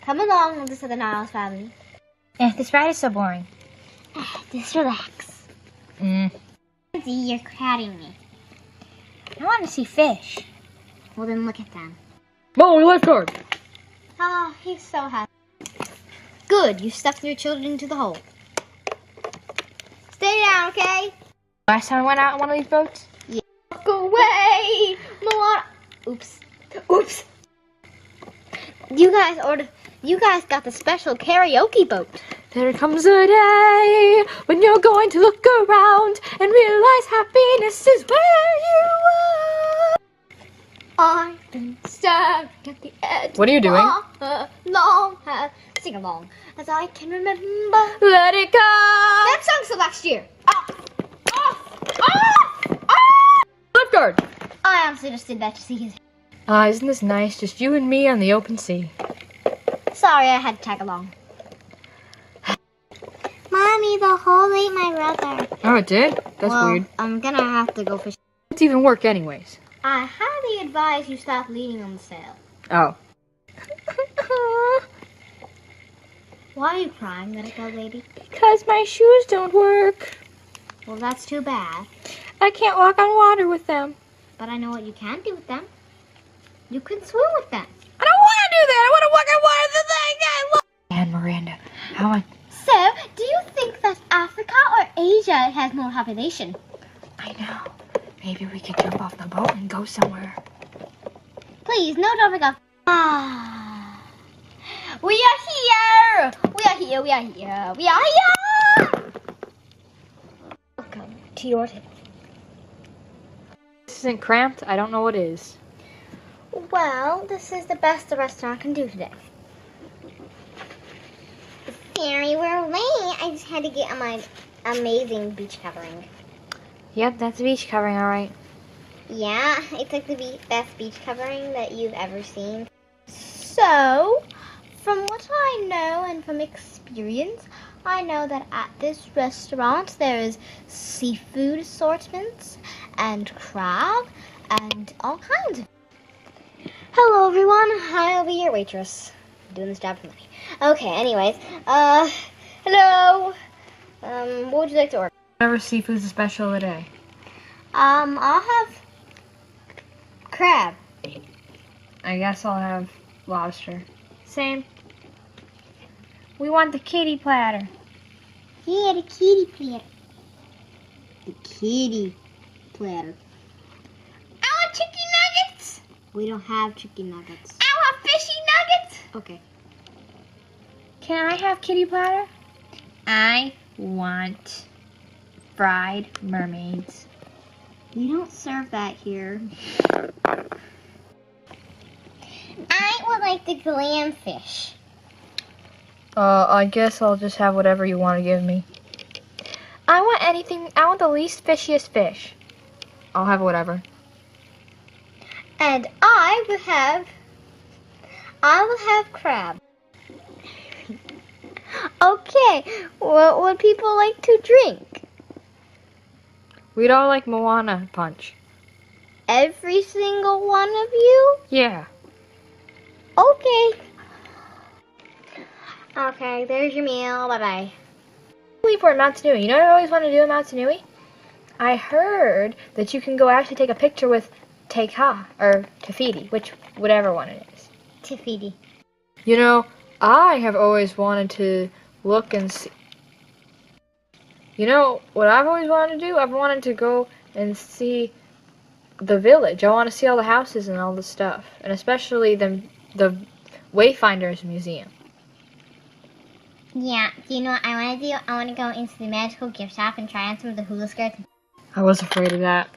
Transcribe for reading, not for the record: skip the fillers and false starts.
Come along, Moses of the Niles family. This ride is so boring. Just relax. You're crowding me. I want to see fish. Well, then look at them. Molly, lifeguard! Ah, he's so happy. Good, you stuck your children into the hole. Stay down, okay? Last time I went out on one of these boats? Yeah. Go away, Moana. Oops. You guys got the special karaoke boat. There comes a day when you're going to look around and realize happiness is where you are. I've been stabbed at the edge. What are you doing? Long sing along as I can remember. Let it go! That song's from last year. Lifeguard! I honestly just did that to see his. Isn't this nice? Just you and me on the open sea. Sorry, I had to tag along. Mommy, the hole ate my brother. Oh, it did? That's weird. I'm gonna have to go fishing. It's even work anyways. I highly advise you stop leaning on the sail. Oh. Why are you crying, little lady? Because my shoes don't work. Well, that's too bad. I can't walk on water with them. But I know what you can do with them. You can swim with them. I don't want to do that. I want to walk on water with the thing I love. And Miranda, how much? So, do you think that Africa or Asia has more population? I know. Maybe we could jump off the boat and go somewhere. Please, no jumping off. We are here! We are here! Welcome to your table. This isn't cramped. I don't know what is. Well, this is the best the restaurant can do today. Sorry, we're late. I just had to get on my amazing beach covering. Yep, that's a beach covering, all right. Yeah, it's like the best beach covering that you've ever seen. So, from what I know and from experience, I know that at this restaurant there is seafood assortments and crab and all kinds of. Hello everyone, I'll be your waitress. I'm doing this job for money. Okay, anyways, hello. What would you like to order? Whatever seafood's a special today. I'll have crab. I guess I'll have lobster. Same. We want the kitty platter. Yeah, the kitty platter. The kitty platter. I want chicken nuggets. We don't have chicken nuggets. I want fishy nuggets. Okay. Can I have kitty platter? I want fried mermaids. We don't serve that here. I would like the glamfish. I guess I'll just have whatever you want to give me. I want anything. I want the least fishiest fish. I'll have whatever. And I will have crab. Okay, what would people like to drink? We'd all like Moana punch. Every single one of you? Yeah. Okay. Okay, there's your meal. Bye-bye. Leave for Mount Tanui. You know what I always want to do in Mount Tanui? I heard that you can go actually take a picture with Teika or Tafiti, whatever one it is. Tafiti. You know, I have always wanted to look and see. You know what I've always wanted to do? I've wanted to go and see the village. I want to see all the houses and all the stuff, and especially the Wayfinders Museum. Yeah, do you know what I want to do? I want to go into the magical gift shop and try on some of the hula skirts. I was afraid of that.